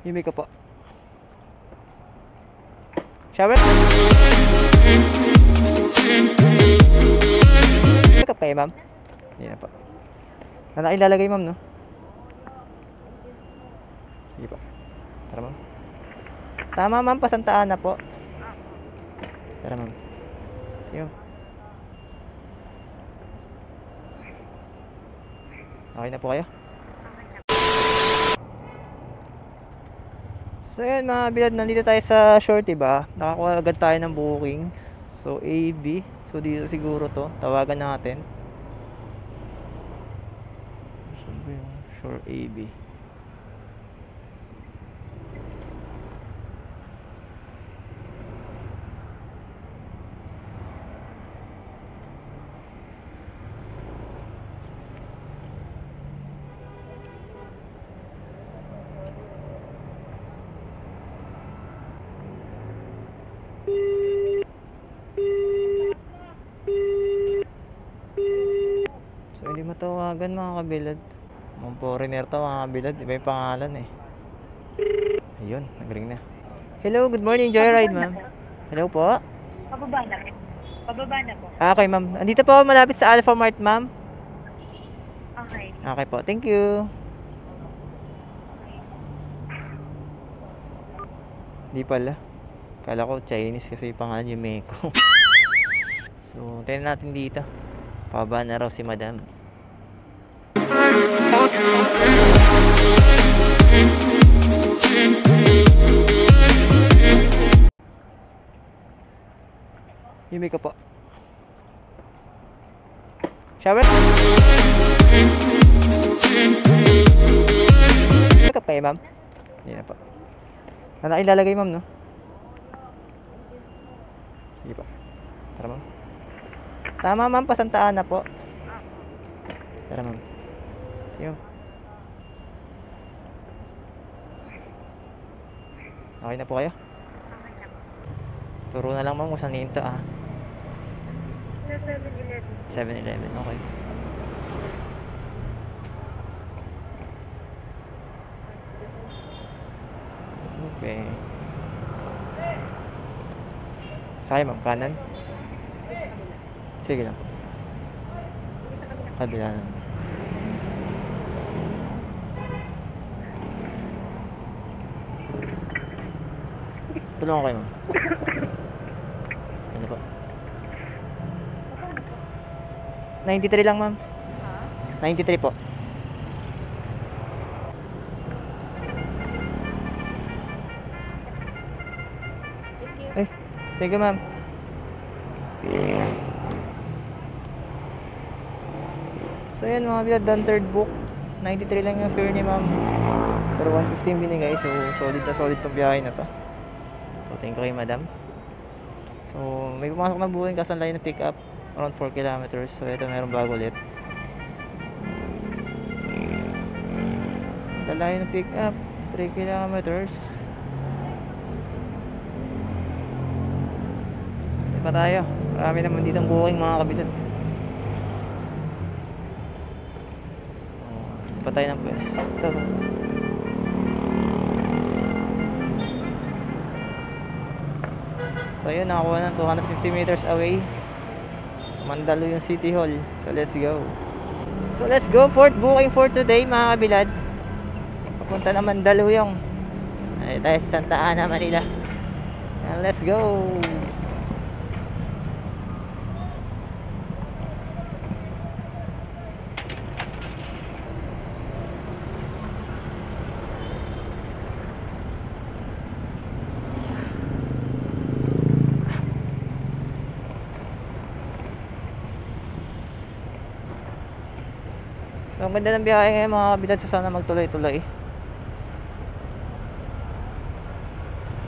Yumi ko po. Shower? Pick up kayo, ma'am? Hindi na po. Ano ilalagay, ma'am, no? Sige po. Tara, ma'am. Tama, ma'am. Pasantaan na po. Tara, ma'am. Sige, ma'am. Okay na po kayo? So yun mga bilad, nandito tayo sa Shorty ba? Nakakuha agad tayo ng booking. So AB. So dito siguro to. Tawagan natin. Saan ba yung Shore AB? Hindi matawagan mga kabilad. Mga foreigner to mga kabilad. Iba yung pangalan eh. Ayun, nag-ring na. Hello, good morning, Joyride ma'am. Hello po. Pababa na po. Pababa na po. Okay ma'am. Andito po malapit sa Alpha Mart ma'am. Okay. Okay po, thank you. Hindi pala. Kala ko Chinese kasi yung pangalan yung Meko. So, tingnan natin dito. Pababa na raw si madam. Yumi ko po. Shower? Pick up kayo, ma'am? Hindi na po. Ano ilalagay, ma'am, no? Sige po. Tara, ma'am. Tama, ma'am. Pasantaan na po. Tara, ma'am. Sige, ma'am. Okay na po kayo? Turo na lang, ma'am, kung saan hinto, ah. 7-Eleven, okay. Okay. Sakay, ma'am, kanan? Sige lang. Kabila lang. Tulungan kayo, ma'am. Ano po? 93 lang, ma'am. 93 po. Eh, thank you, ma'am. So yan mga bilad, done third book. 93 lang yung fare ni ma'am. Pero 115 binigay. So solid na solid tong biyahe na to. So thank you kay madam. So may pumasok na buhay kasi ang layo na pick up. Around 4 kilometers. So ito meron bago ulit. Layo na pick up 3 kilometers. Hindi pa tayo. Marami naman dito ang booking mga kabilat. Pa tayo ng pwesto. So yun, nakakuha ng 250 meters away. Mandalo yung City Hall. So let's go. So let's go for booking for today mga kabilad. Papunta na Mandaluyong. Ay tayo sa Santa Ana, Manila. And let's go. So ang ganda ng biyahe ngayon mga kabilad, so sana magtuloy-tuloy.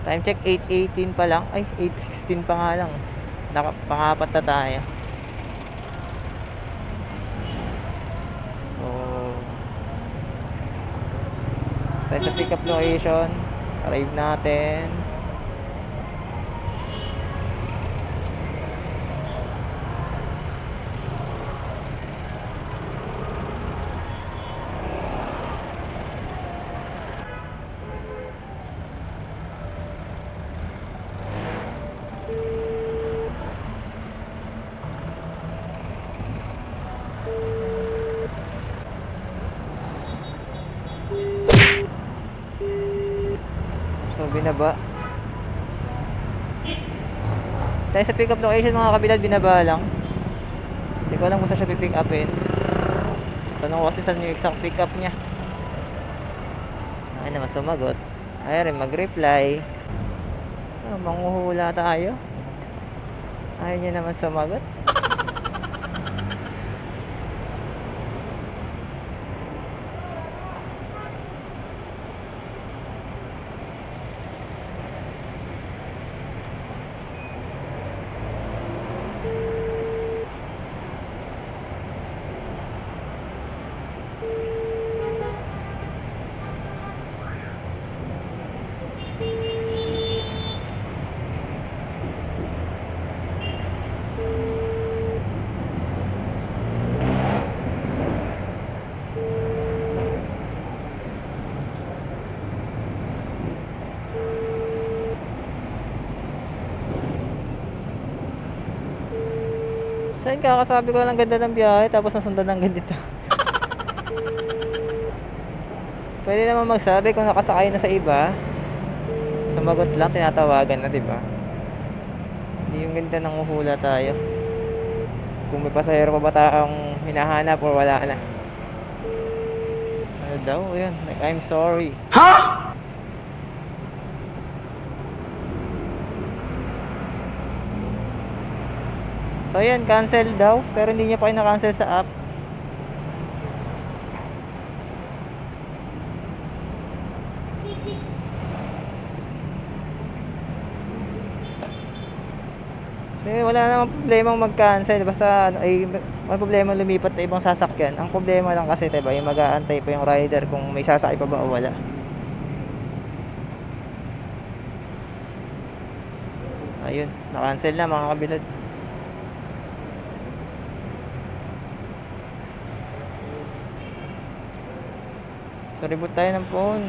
Time check 8:18 pa lang. Ay 8:16 pa nga lang. Pang-apat na tayo. So tayo sa pick up location. Arrive natin. binaba. Tayo sa pick up location mga kabilad, binaba lang. Hindi ko alam kung saan siya pipick upin. Tanong ko kasi saan yung exact pick up niya. Ay naman sumagot. Ay rin mag-reply. Manghuhula tayo. Ayaw niya naman sumagot. Saan kakasabi ko ng ganda ng biyahe tapos nasundan ng ganito. Pwede naman magsabi kung nakasakay na sa iba. Sumagot lang, tinatawagan na, 'di ba? Hindi yung ganda ng uhula tayo. Kung may pasahero pa ba tayong hinahanap o wala na. Ano daw? Ayun, like, I'm sorry. Ha? So yan, cancel daw. Pero hindi niya pa na-cancel sa app. So wala namang problema mag-cancel. Basta ano, ay may problema lumipat na ibang sasakyan. Ang problema lang kasi, diba, yung mag-aantay pa yung rider kung may sasakay pa ba o wala. Ayun, na-cancel na mga kabilad. So reboot tayo ng phone.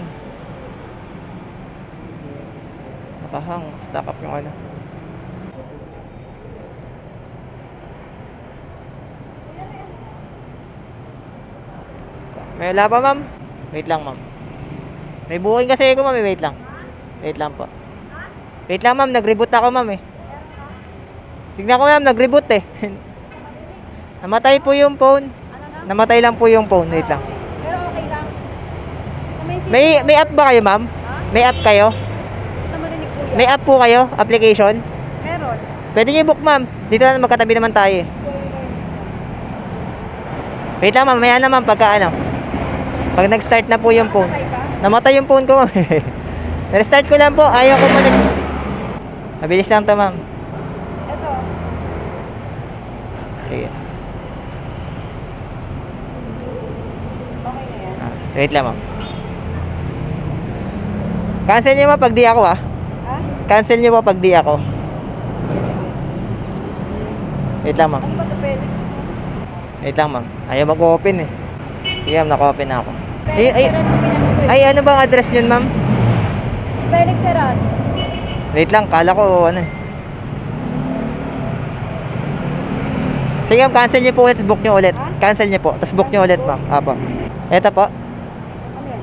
Nakahang, stack up yung ano. May wala pa ma'am? Wait lang ma'am. May booking kasi ako ma'am, wait lang. Wait lang po. Wait lang ma'am, nag-reboot ako ma'am eh. Tignan ko ma'am, nag-reboot eh. Namatay po yung phone. Namatay lang po yung phone, wait lang. Pero okay lang. May app ba kayo ma'am? May app kayo? May app po kayo? Application? Meron. Pwede nyo i-book ma'am. Dito na magkatabi naman tayo eh. Wait lang ma'am, maya na ma'am pagka ano. Pag nag-start na po yung phone. Namatay yung phone ko ma'am. Restart ko lang po. Ayaw ko muna. Mabilis lang to ma'am. Ito. Sige. Okay na yan. Wait lang ma'am. Cancel nyo ma'am pag di ako ah. Ha? Cancel nyo po pag di ako. Wait lang ma'am. Ano ba ito pwede? Wait lang ma'am. Ayaw mag-open eh. Sige ma'am, naka-open na ako. Felix Serran po ginagawa. Ay, ano bang address yun ma'am? Felix Serran. Wait lang, kala ko ano eh. Sige ma'am, cancel nyo po ulit, book nyo ulit. Ha? Cancel nyo po, tapos book nyo ulit ma'am. Apo. Eto po. Ano yan?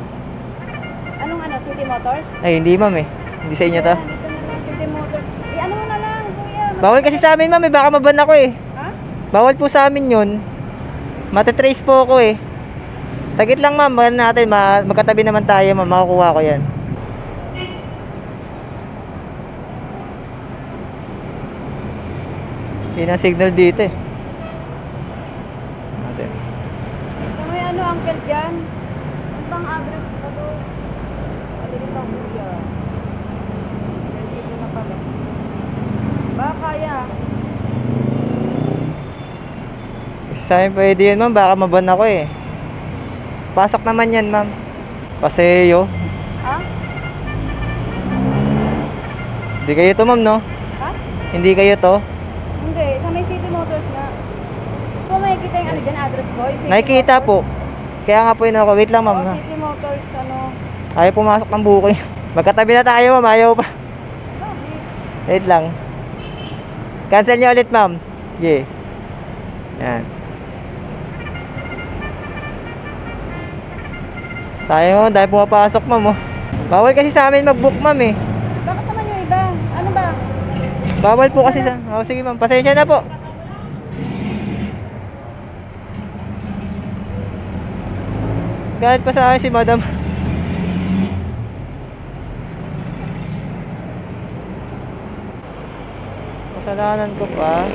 Anong ano? City Motors? Ay, hindi ma'am eh. Hindi sa inyo to. Dito na lang, City Motors. Ano mo na lang, kuya. Bawal kasi sa amin ma'am eh, baka maban ako eh. Ha? Bawal po sa amin yun. Matitrace po ako eh. Sagit lang ma'am, natin, magkatabi naman tayo ma'am, makukuha ko yan. Hindi na signal dito eh. Natin. So may ano, uncle dyan? Ano bang address ko to? Alin bang kuya? Dito na pala. Baka kaya. Sa akin pwede yun ma'am, baka maban ako eh. Pasok naman yan ma'am. Paseo. Ha? Hindi kayo to ma'am no? Ha? Hindi kayo to? Hindi, sa may City Motors nga. Kung makikita yung ano dyan, address ko? Yung City Nakikita Motors? po. Kaya nga po yun ako. Wait lang ma'am. Oo, City Motors, ano? Ayaw pumasok ng buko. Magkatabi na tayo ma'am, ayaw pa. Bakit? Wait lang. Cancel nyo ulit ma'am. Yeah. Yan. Sayang mo, dahil pumapasok ma'am oh. Bawal kasi sa amin mag-book ma'am eh. Bawal po kasi sa... Oh, sige ma'am, pasensya na po. Galit pa sa akin si madam. Kasalanan ko pa.